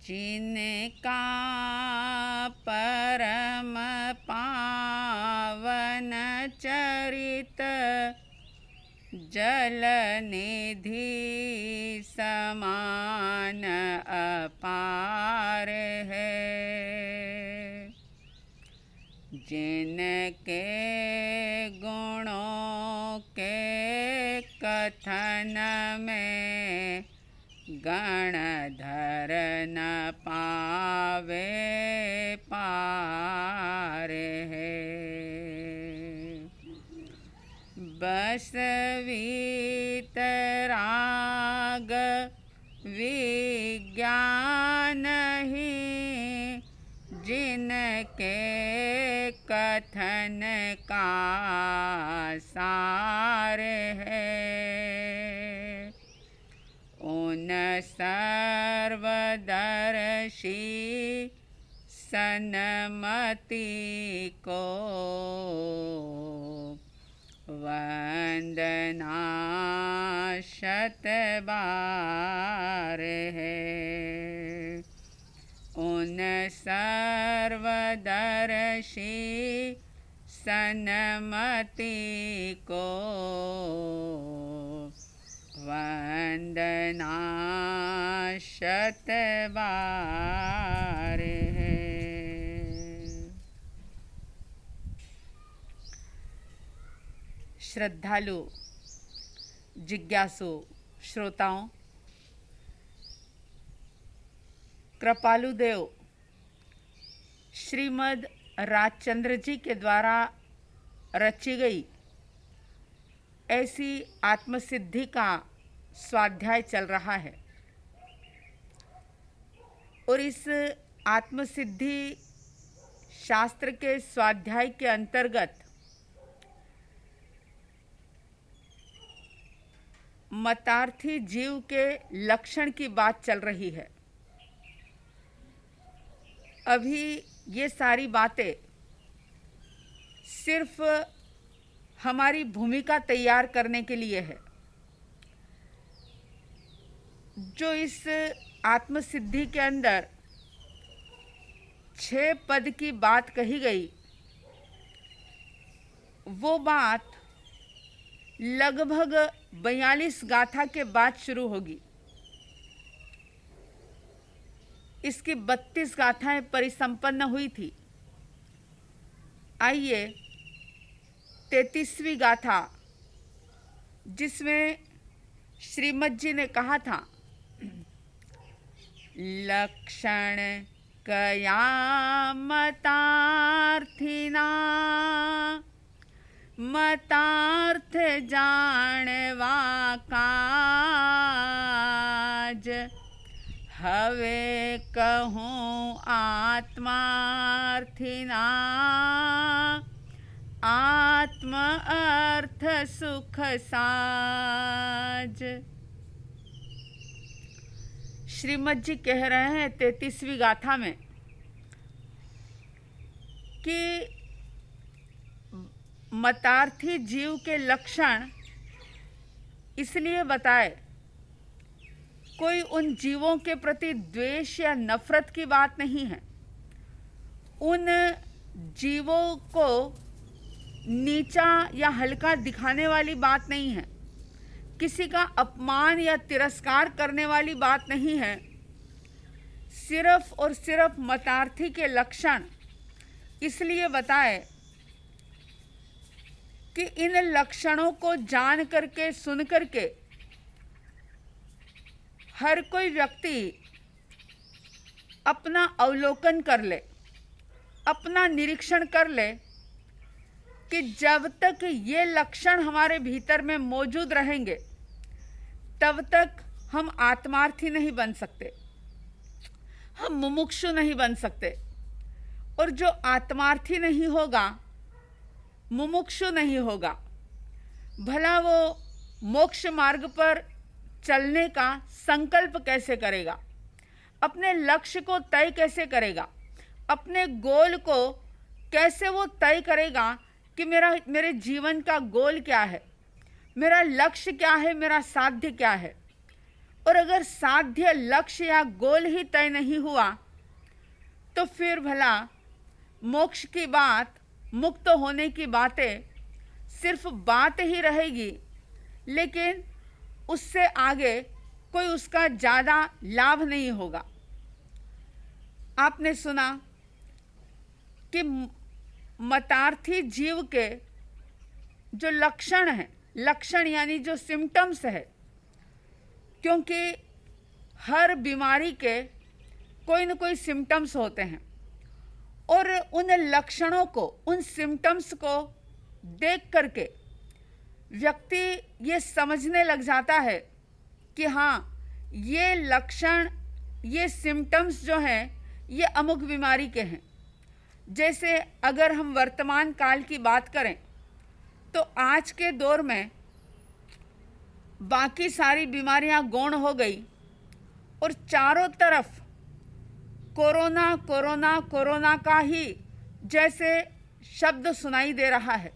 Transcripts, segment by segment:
जिनका परम पावन चरित जल निधि समान अपार है। जिनके गुणों के कथन में गणधर न पावे पार है। बस वीतराग विज्ञान ही जिनके कथन का सार है। उन सर्वदर्शी सन्मति को वंदना शत बार है। उन सर्वदर्शी सन्मति को वंदना शत बार है। श्रद्धालु जिज्ञासु श्रोताओं, कृपालु देव श्रीमद् राजचंद्र जी के द्वारा रची गई ऐसी आत्मसिद्धि का स्वाध्याय चल रहा है और इस आत्मसिद्धि शास्त्र के स्वाध्याय के अंतर्गत मतार्थी जीव के लक्षण की बात चल रही है। अभी ये सारी बातें सिर्फ हमारी भूमिका तैयार करने के लिए है। जो इस आत्मसिद्धि के अंदर 6 पद की बात कही गई, वो बात लगभग 42 गाथा के बाद शुरू होगी। इसकी 32 गाथाएं परिसंपन्न हुई थी। आइए 33वीं गाथा, जिसमें श्रीमद् जी ने कहा था, लक्षण कयामतार्थिना मतार्थ जानवा काज हवे कहूँ आत्मार्थिना आत्म अर्थ सुख साज। श्रीमद् जी कह रहे हैं 33वीं गाथा में कि मतार्थी जीव के लक्षण इसलिए बताए, कोई उन जीवों के प्रति द्वेष या नफरत की बात नहीं है। उन जीवों को नीचा या हल्का दिखाने वाली बात नहीं है। किसी का अपमान या तिरस्कार करने वाली बात नहीं है। सिर्फ और सिर्फ मतार्थी के लक्षण इसलिए बताए कि इन लक्षणों को जान करके, सुन करके हर कोई व्यक्ति अपना अवलोकन कर ले, अपना निरीक्षण कर ले कि जब तक ये लक्षण हमारे भीतर में मौजूद रहेंगे तब तक हम आत्मार्थी नहीं बन सकते, हम मुमुक्षु नहीं बन सकते। और जो आत्मार्थी नहीं होगा, मुमुक्षु नहीं होगा, भला वो मोक्ष मार्ग पर चलने का संकल्प कैसे करेगा, अपने लक्ष्य को तय कैसे करेगा, अपने गोल को कैसे वो तय करेगा कि मेरे जीवन का गोल क्या है, मेरा लक्ष्य क्या है, मेरा साध्य क्या है। और अगर साध्य लक्ष्य या गोल ही तय नहीं हुआ तो फिर भला मोक्ष की बात, मुक्त होने की बातें सिर्फ बात ही रहेगी, लेकिन उससे आगे कोई उसका ज़्यादा लाभ नहीं होगा। आपने सुना कि मतार्थी जीव के जो लक्षण है, लक्षण यानी जो सिम्टम्स है, क्योंकि हर बीमारी के कोई न कोई सिम्टम्स होते हैं और उन लक्षणों को, उन सिम्टम्स को देख करके व्यक्ति ये समझने लग जाता है कि हाँ, ये लक्षण, ये सिम्टम्स जो हैं ये अमुक बीमारी के हैं। जैसे अगर हम वर्तमान काल की बात करें तो आज के दौर में बाकी सारी बीमारियां गौण हो गई और चारों तरफ कोरोना कोरोना कोरोना का ही जैसे शब्द सुनाई दे रहा है।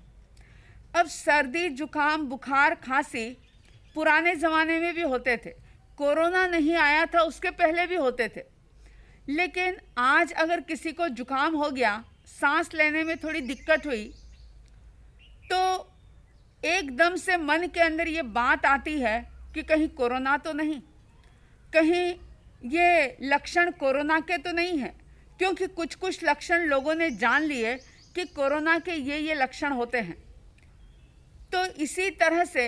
अब सर्दी, जुकाम, बुखार, खांसी पुराने ज़माने में भी होते थे, कोरोना नहीं आया था उसके पहले भी होते थे, लेकिन आज अगर किसी को जुकाम हो गया, सांस लेने में थोड़ी दिक्कत हुई, तो एकदम से मन के अंदर ये बात आती है कि कहीं कोरोना तो नहीं, कहीं ये लक्षण कोरोना के तो नहीं है, क्योंकि कुछ कुछ लक्षण लोगों ने जान लिए कि कोरोना के ये लक्षण होते हैं। तो इसी तरह से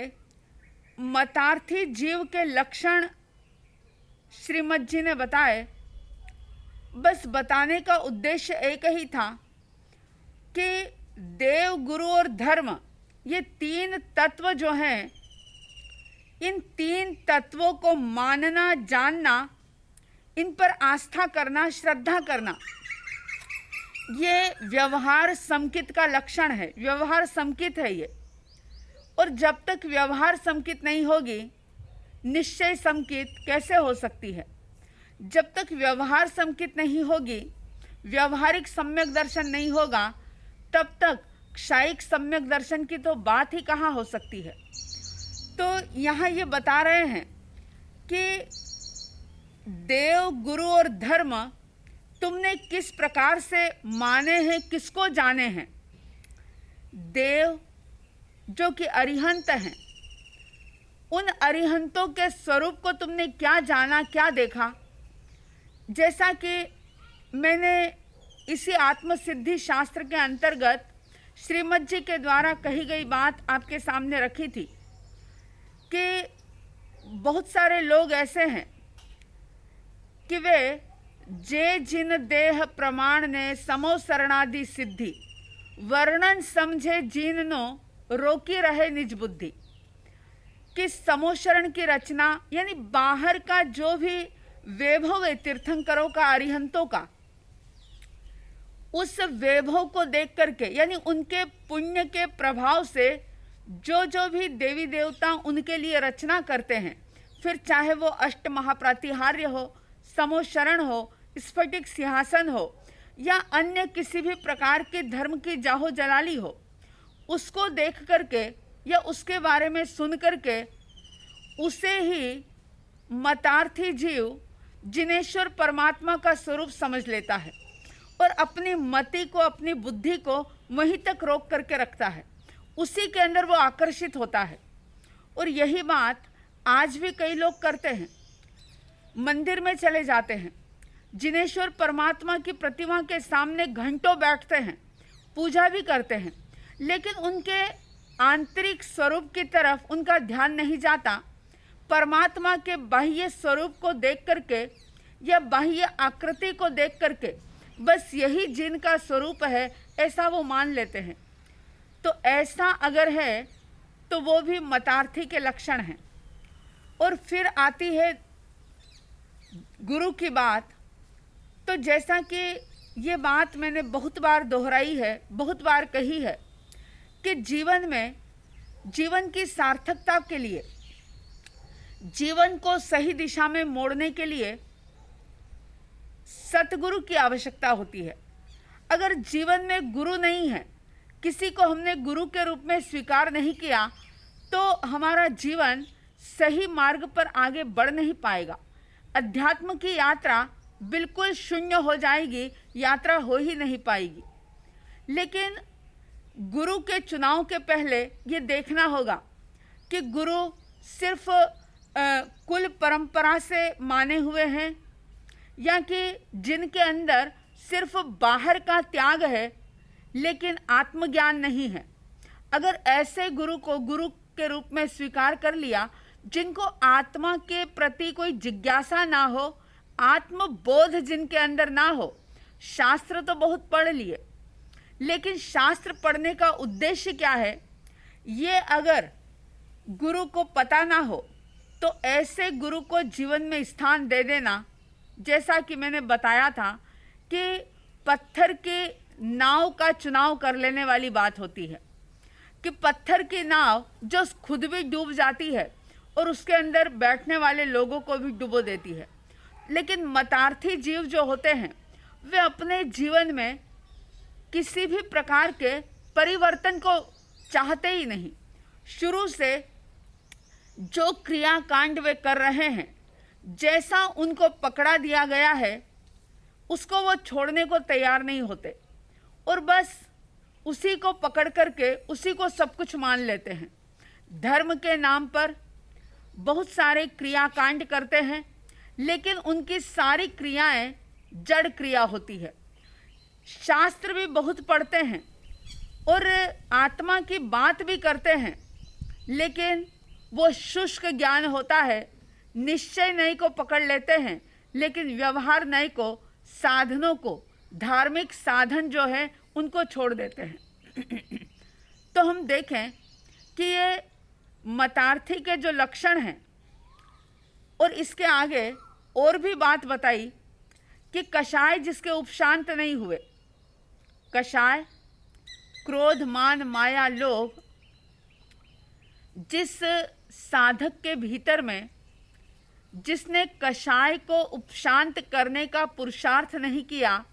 मतार्थी जीव के लक्षण श्रीमद् जी ने बताए। बस बताने का उद्देश्य एक ही था कि देव, गुरु और धर्म, ये तीन तत्व जो हैं, इन तीन तत्वों को मानना, जानना, इन पर आस्था करना, श्रद्धा करना, ये व्यवहार समकित का लक्षण है। व्यवहार समकित है ये, और जब तक व्यवहार समकित नहीं होगी, निश्चय समकित कैसे हो सकती है? जब तक व्यवहार समकित नहीं होगी, व्यवहारिक सम्यक दर्शन नहीं होगा, तब तक क्षायिक सम्यक दर्शन की तो बात ही कहाँ हो सकती है। तो यहाँ ये बता रहे हैं कि देव, गुरु और धर्म तुमने किस प्रकार से माने हैं, किसको जाने हैं। देव जो कि अरिहंत हैं, उन अरिहंतों के स्वरूप को तुमने क्या जाना, क्या देखा। जैसा कि मैंने इसी आत्मसिद्धि शास्त्र के अंतर्गत श्रीमद् जी के द्वारा कही गई बात आपके सामने रखी थी कि बहुत सारे लोग ऐसे हैं कि वे जे जिन देह प्रमाण ने समो शरणादि सिद्धि, वर्णन समझे जीनो रोकी रहे निज बुद्धि। कि समोशरण की रचना यानी बाहर का जो भी वैभव है तीर्थंकरों का, अरिहंतों का, उस वैभव को देख करके, यानी उनके पुण्य के प्रभाव से जो जो भी देवी देवता उनके लिए रचना करते हैं, फिर चाहे वो अष्ट महाप्रातिहार्य हो, समोशरण हो, स्फटिक सिंहासन हो, या अन्य किसी भी प्रकार के धर्म की जाहो जलाली हो, उसको देख करके या उसके बारे में सुन करके उसे ही मतार्थी जीव जिनेश्वर परमात्मा का स्वरूप समझ लेता है और अपनी मति को, अपनी बुद्धि को वहीं तक रोक करके रखता है, उसी के अंदर वो आकर्षित होता है। और यही बात आज भी कई लोग करते हैं। मंदिर में चले जाते हैं, जिनेश्वर परमात्मा की प्रतिमा के सामने घंटों बैठते हैं, पूजा भी करते हैं, लेकिन उनके आंतरिक स्वरूप की तरफ उनका ध्यान नहीं जाता। परमात्मा के बाह्य स्वरूप को देख करके या बाह्य आकृति को देख करके बस यही जिनका स्वरूप है ऐसा वो मान लेते हैं। तो ऐसा अगर है तो वो भी मतार्थी के लक्षण हैं। और फिर आती है गुरु की बात। तो जैसा कि ये बात मैंने बहुत बार दोहराई है, बहुत बार कही है कि जीवन में, जीवन की सार्थकता के लिए, जीवन को सही दिशा में मोड़ने के लिए सतगुरु की आवश्यकता होती है। अगर जीवन में गुरु नहीं है, किसी को हमने गुरु के रूप में स्वीकार नहीं किया, तो हमारा जीवन सही मार्ग पर आगे बढ़ नहीं पाएगा। अध्यात्म की यात्रा बिल्कुल शून्य हो जाएगी, यात्रा हो ही नहीं पाएगी। लेकिन गुरु के चुनाव के पहले ये देखना होगा कि गुरु सिर्फ कुल परंपरा से माने हुए हैं या कि जिनके अंदर सिर्फ बाहर का त्याग है लेकिन आत्मज्ञान नहीं है। अगर ऐसे गुरु को गुरु के रूप में स्वीकार कर लिया जिनको आत्मा के प्रति कोई जिज्ञासा ना हो, आत्मबोध जिनके अंदर ना हो, शास्त्र तो बहुत पढ़ लिए लेकिन शास्त्र पढ़ने का उद्देश्य क्या है, ये अगर गुरु को पता ना हो तो ऐसे गुरु को जीवन में स्थान दे देना, जैसा कि मैंने बताया था कि पत्थर के नाव का चुनाव कर लेने वाली बात होती है कि पत्थर की नाव जो खुद भी डूब जाती है और उसके अंदर बैठने वाले लोगों को भी डुबो देती है। लेकिन मतार्थी जीव जो होते हैं वे अपने जीवन में किसी भी प्रकार के परिवर्तन को चाहते ही नहीं। शुरू से जो क्रियाकांड वे कर रहे हैं, जैसा उनको पकड़ा दिया गया है उसको वो छोड़ने को तैयार नहीं होते और बस उसी को पकड़ करके उसी को सब कुछ मान लेते हैं। धर्म के नाम पर बहुत सारे क्रियाकांड करते हैं लेकिन उनकी सारी क्रियाएं जड़ क्रिया होती है। शास्त्र भी बहुत पढ़ते हैं और आत्मा की बात भी करते हैं लेकिन वो शुष्क ज्ञान होता है। निश्चय नई को पकड़ लेते हैं लेकिन व्यवहार नई को, साधनों को, धार्मिक साधन जो है उनको छोड़ देते हैं। तो हम देखें कि ये मतार्थी के जो लक्षण हैं और इसके आगे और भी बात बताई कि कषाय जिसके उपशांत नहीं हुए, कषाय क्रोध, मान, माया, लोभ, जिस साधक के भीतर में जिसने कषाय को उपशांत करने का पुरुषार्थ नहीं किया,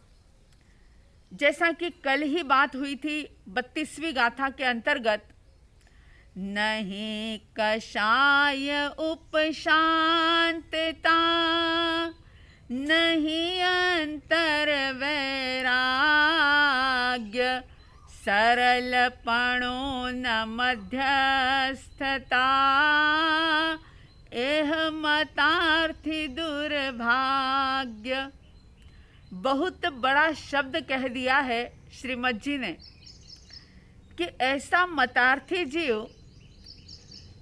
जैसा कि कल ही बात हुई थी 32वीं गाथा के अंतर्गत, नहीं कषाय उपशांतता नहीं अंतर वैराग्य, सरलपणो न मध्यस्थता, एह मतार्थी दुर्भाग्य। बहुत बड़ा शब्द कह दिया है श्रीमद जी ने कि ऐसा मतार्थी जीव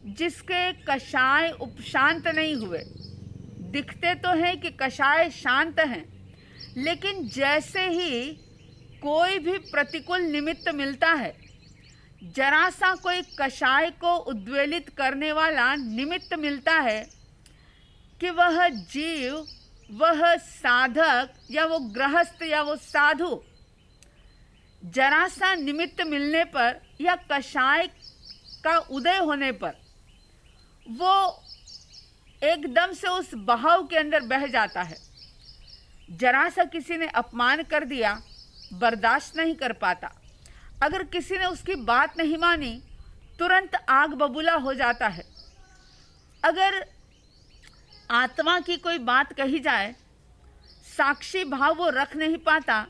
जिसके कषाय उपशांत नहीं हुए। दिखते तो हैं कि कषाय शांत हैं लेकिन जैसे ही कोई भी प्रतिकूल निमित्त मिलता है, जरा सा कोई कषाय को उद्वेलित करने वाला निमित्त मिलता है कि वह जीव, वह साधक या वो गृहस्थ या वो साधु, जरा सा निमित्त मिलने पर या कषाय का उदय होने पर वो एकदम से उस बहाव के अंदर बह जाता है। जरा सा किसी ने अपमान कर दिया, बर्दाश्त नहीं कर पाता। अगर किसी ने उसकी बात नहीं मानी, तुरंत आग बबूला हो जाता है। अगर आत्मा की कोई बात कही जाए, साक्षी भाव वो रख नहीं पाता,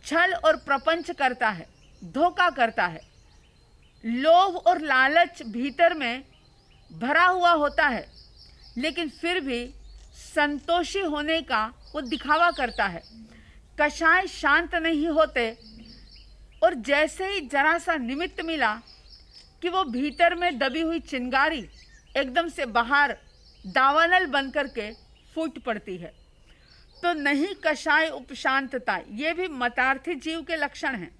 छल और प्रपंच करता है, धोखा करता है। लोभ और लालच भीतर में भरा हुआ होता है लेकिन फिर भी संतोषी होने का वो दिखावा करता है। कषाय शांत नहीं होते और जैसे ही जरा सा निमित्त मिला कि वो भीतर में दबी हुई चिंगारी एकदम से बाहर दावानल बन करके फूट पड़ती है। तो नहीं कषाय उपशांतता, ये भी मतार्थी जीव के लक्षण हैं।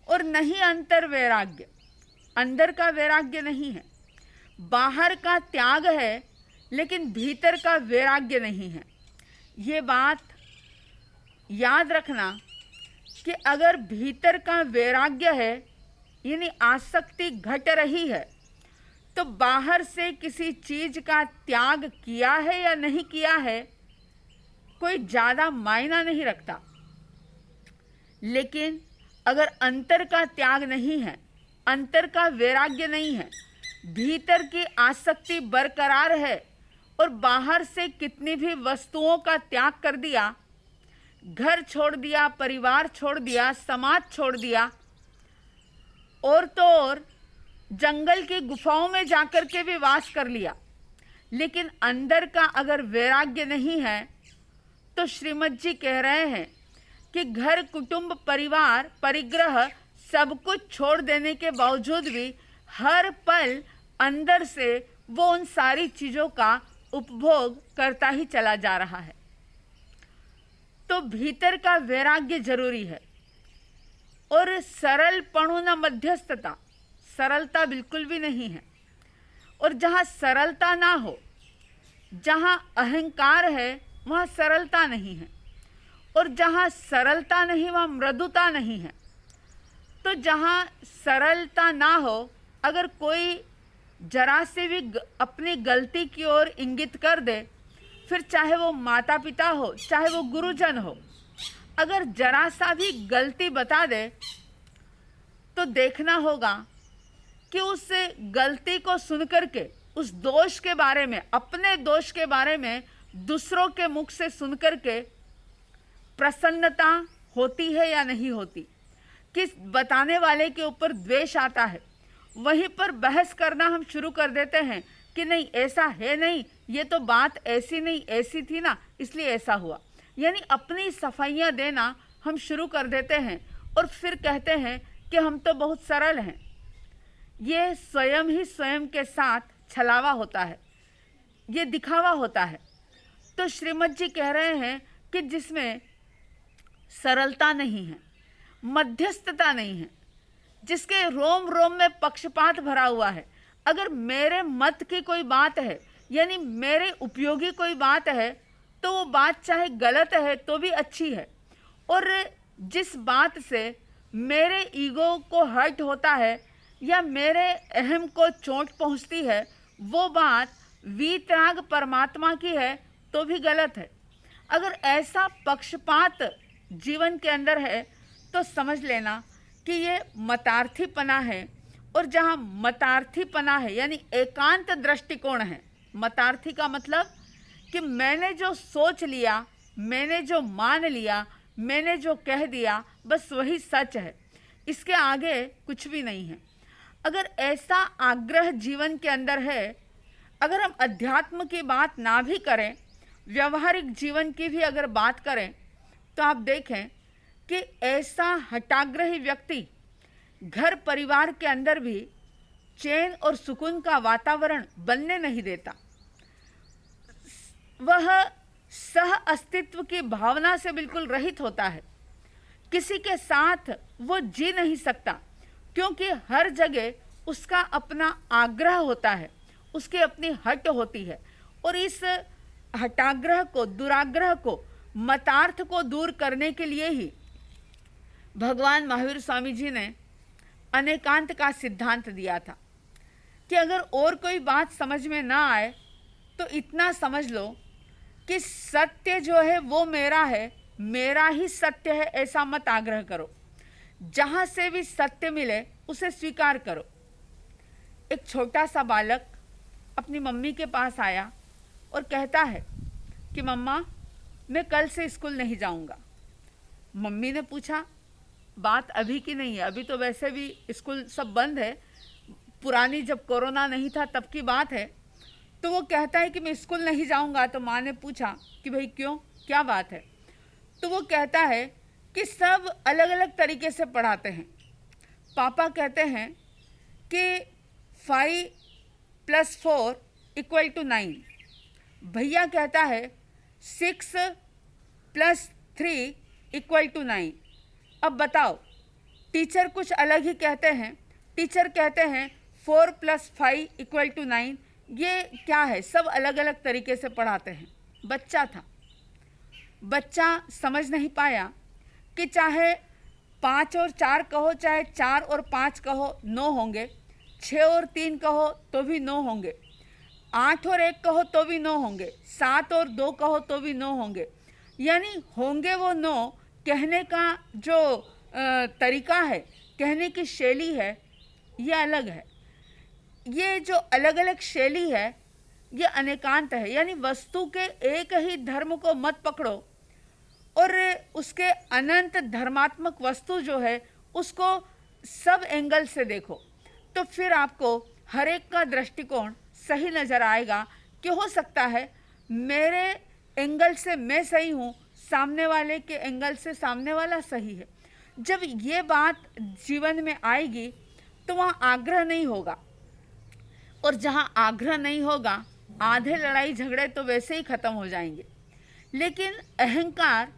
और नहीं अंतर वैराग्य, अंदर का वैराग्य नहीं है। बाहर का त्याग है लेकिन भीतर का वैराग्य नहीं है। ये बात याद रखना कि अगर भीतर का वैराग्य है यानी आसक्ति घट रही है तो बाहर से किसी चीज का त्याग किया है या नहीं किया है कोई ज़्यादा मायना नहीं रखता। लेकिन अगर अंतर का त्याग नहीं है, अंतर का वैराग्य नहीं है, भीतर की आसक्ति बरकरार है और बाहर से कितनी भी वस्तुओं का त्याग कर दिया, घर छोड़ दिया, परिवार छोड़ दिया, समाज छोड़ दिया, और तो और जंगल की गुफाओं में जाकर के भी वास कर लिया, लेकिन अंदर का अगर वैराग्य नहीं है तो श्रीमद जी कह रहे हैं कि घर, कुटुंब, परिवार, परिग्रह सब कुछ छोड़ देने के बावजूद भी हर पल अंदर से वो उन सारी चीज़ों का उपभोग करता ही चला जा रहा है। तो भीतर का वैराग्य जरूरी है। और सरलपणु न मध्यस्थता, सरलता बिल्कुल भी नहीं है। और जहाँ सरलता ना हो, जहाँ अहंकार है, वहाँ सरलता नहीं है। और जहाँ सरलता नहीं वहाँ मृदुता नहीं है। तो जहाँ सरलता ना हो, अगर कोई जरा से भी अपनी गलती की ओर इंगित कर दे, फिर चाहे वो माता पिता हो, चाहे वो गुरुजन हो, अगर जरा सा भी गलती बता दे तो देखना होगा कि उस गलती को सुनकर के, उस दोष के बारे में, अपने दोष के बारे में दूसरों के मुख से सुनकर के प्रसन्नता होती है या नहीं होती, कि बताने वाले के ऊपर द्वेष आता है। वहीं पर बहस करना हम शुरू कर देते हैं कि नहीं ऐसा है नहीं, ये तो बात ऐसी नहीं ऐसी थी ना, इसलिए ऐसा हुआ। यानी अपनी सफाइयाँ देना हम शुरू कर देते हैं और फिर कहते हैं कि हम तो बहुत सरल हैं। ये स्वयं ही स्वयं के साथ छलावा होता है, ये दिखावा होता है। तो श्रीमद जी कह रहे हैं कि जिसमें सरलता नहीं है, मध्यस्थता नहीं है, जिसके रोम रोम में पक्षपात भरा हुआ है, अगर मेरे मत की कोई बात है, यानी मेरे उपयोगी कोई बात है, तो वो बात चाहे गलत है तो भी अच्छी है। और जिस बात से मेरे ईगो को हर्ट होता है या मेरे अहम को चोट पहुंचती है, वो बात वीतराग परमात्मा की है तो भी गलत है। अगर ऐसा पक्षपात जीवन के अंदर है तो समझ लेना कि ये मतार्थीपना है। और जहाँ मतार्थीपना है यानी एकांत दृष्टिकोण है, मतार्थी का मतलब कि मैंने जो सोच लिया, मैंने जो मान लिया, मैंने जो कह दिया, बस वही सच है, इसके आगे कुछ भी नहीं है। अगर ऐसा आग्रह जीवन के अंदर है, अगर हम अध्यात्म की बात ना भी करें, व्यवहारिक जीवन की भी अगर बात करें, तो आप देखें कि ऐसा हठाग्रही व्यक्ति घर परिवार के अंदर भी चैन और सुकून का वातावरण बनने नहीं देता। वह सह अस्तित्व की भावना से बिल्कुल रहित होता है। किसी के साथ वो जी नहीं सकता, क्योंकि हर जगह उसका अपना आग्रह होता है, उसकी अपनी हट होती है। और इस हटाग्रह को, दुराग्रह को, मतार्थ को दूर करने के लिए ही भगवान महावीर स्वामी जी ने अनेकांत का सिद्धांत दिया था कि अगर और कोई बात समझ में ना आए तो इतना समझ लो कि सत्य जो है वो मेरा है, मेरा ही सत्य है, ऐसा मत आग्रह करो। जहाँ से भी सत्य मिले उसे स्वीकार करो। एक छोटा सा बालक अपनी मम्मी के पास आया और कहता है कि मम्मा मैं कल से स्कूल नहीं जाऊंगा। मम्मी ने पूछा बात अभी की नहीं है, अभी तो वैसे भी स्कूल सब बंद है, पुरानी जब कोरोना नहीं था तब की बात है। तो वो कहता है कि मैं स्कूल नहीं जाऊंगा। तो माँ ने पूछा कि भाई क्यों, क्या बात है? तो वो कहता है कि सब अलग अलग तरीके से पढ़ाते हैं। पापा कहते हैं कि 5 + 4 = 9। भैया कहता है 6 + 3 = 9। अब बताओ, टीचर कुछ अलग ही कहते हैं। टीचर कहते हैं 4 + 5 = 9। ये क्या है? सब अलग अलग तरीके से पढ़ाते हैं। बच्चा था, बच्चा समझ नहीं पाया कि चाहे 5 और 4 कहो, चाहे 4 और 5 कहो, 9 होंगे। 6 और 3 कहो तो भी 9 होंगे। 8 और 1 कहो तो भी 9 होंगे। 7 और 2 कहो तो भी 9 होंगे। यानी होंगे वो 9। कहने का जो तरीका है, कहने की शैली है, ये अलग है। ये जो अलग अलग शैली है ये अनेकांत है, यानी वस्तु के एक ही धर्म को मत पकड़ो और उसके अनंत धर्मात्मक वस्तु जो है उसको सब एंगल से देखो, तो फिर आपको हर एक का दृष्टिकोण सही नज़र आएगा कि हो सकता है मेरे एंगल से मैं सही हूँ, सामने वाले के एंगल से सामने वाला सही है। जब ये बात जीवन में आएगी तो वहाँ आग्रह नहीं होगा, और जहाँ आग्रह नहीं होगा आधे लड़ाई झगड़े तो वैसे ही ख़त्म हो जाएंगे। लेकिन अहंकार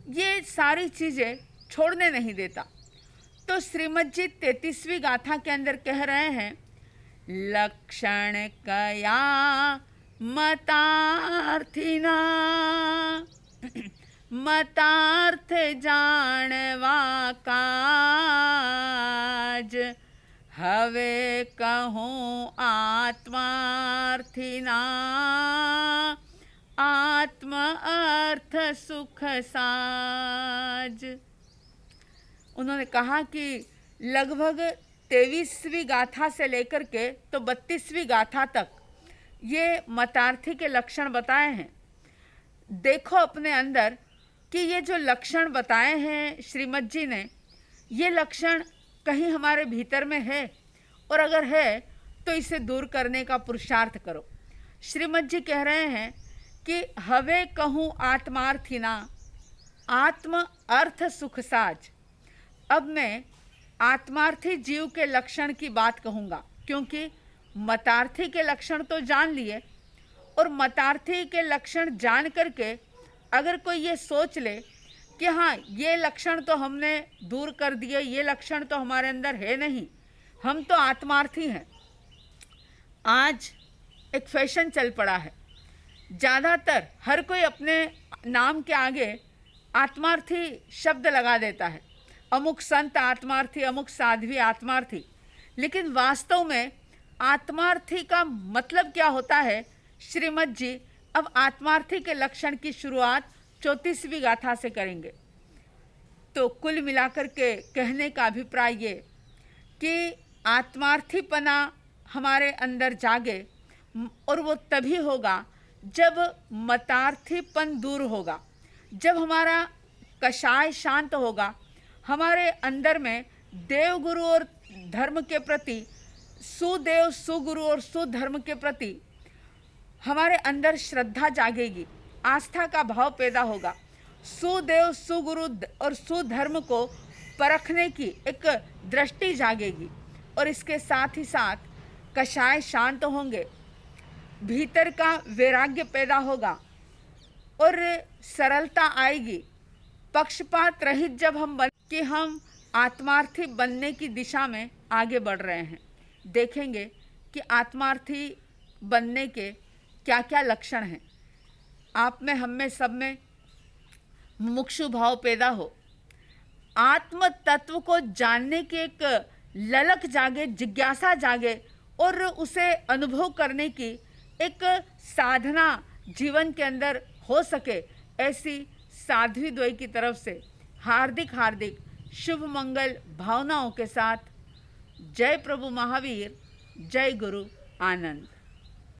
ये सारी चीज़ें छोड़ने नहीं देता। तो श्रीमद् जी 33वीं गाथा के अंदर कह रहे हैं, लक्षण कया मतार्थिना मतार्थ जानवा काज, हवे कहूँ आत्मार्थिना आत्म अर्थ सुख साज। उन्होंने कहा कि लगभग 23वीं गाथा से लेकर के तो 32वीं गाथा तक ये मतार्थी के लक्षण बताए हैं। देखो अपने अंदर कि ये जो लक्षण बताए हैं श्रीमद् जी ने, ये लक्षण कहीं हमारे भीतर में है, और अगर है तो इसे दूर करने का पुरुषार्थ करो। श्रीमद् जी कह रहे हैं कि हवे कहूँ आत्मार्थिना आत्म अर्थ सुख साज। अब मैं आत्मार्थी जीव के लक्षण की बात कहूँगा, क्योंकि मतार्थी के लक्षण तो जान लिए, और मतार्थी के लक्षण जान करके अगर कोई ये सोच ले कि हाँ ये लक्षण तो हमने दूर कर दिए, ये लक्षण तो हमारे अंदर है नहीं, हम तो आत्मार्थी हैं। आज एक फैशन चल पड़ा है, ज़्यादातर हर कोई अपने नाम के आगे आत्मार्थी शब्द लगा देता है, अमुक संत आत्मार्थी, अमुक साध्वी आत्मार्थी। लेकिन वास्तव में आत्मार्थी का मतलब क्या होता है, श्रीमद् जी अब आत्मार्थी के लक्षण की शुरुआत 34वीं गाथा से करेंगे। तो कुल मिलाकर के कहने का अभिप्राय ये कि आत्मार्थीपना हमारे अंदर जागे, और वो तभी होगा जब मतार्थीपन दूर होगा, जब हमारा कषाय शांत होगा, हमारे अंदर में देव गुरु और धर्म के प्रति, सुदेव सुगुरु और सुधर्म के प्रति हमारे अंदर श्रद्धा जागेगी, आस्था का भाव पैदा होगा, सुदेव सुगुरु और सुधर्म को परखने की एक दृष्टि जागेगी, और इसके साथ ही साथ कषाय शांत होंगे, भीतर का वैराग्य पैदा होगा और सरलता आएगी। पक्षपात रहित जब हम कि हम आत्मार्थी बनने की दिशा में आगे बढ़ रहे हैं, देखेंगे कि आत्मार्थी बनने के क्या क्या लक्षण हैं। आप में, हम में, सब में मुमुक्षु भाव पैदा हो, आत्म तत्व को जानने की एक ललक जागे, जिज्ञासा जागे, और उसे अनुभव करने की एक साधना जीवन के अंदर हो सके, ऐसी साध्वी द्वय की तरफ से हार्दिक हार्दिक शुभ मंगल भावनाओं के साथ जय प्रभु महावीर, जय गुरु आनंद।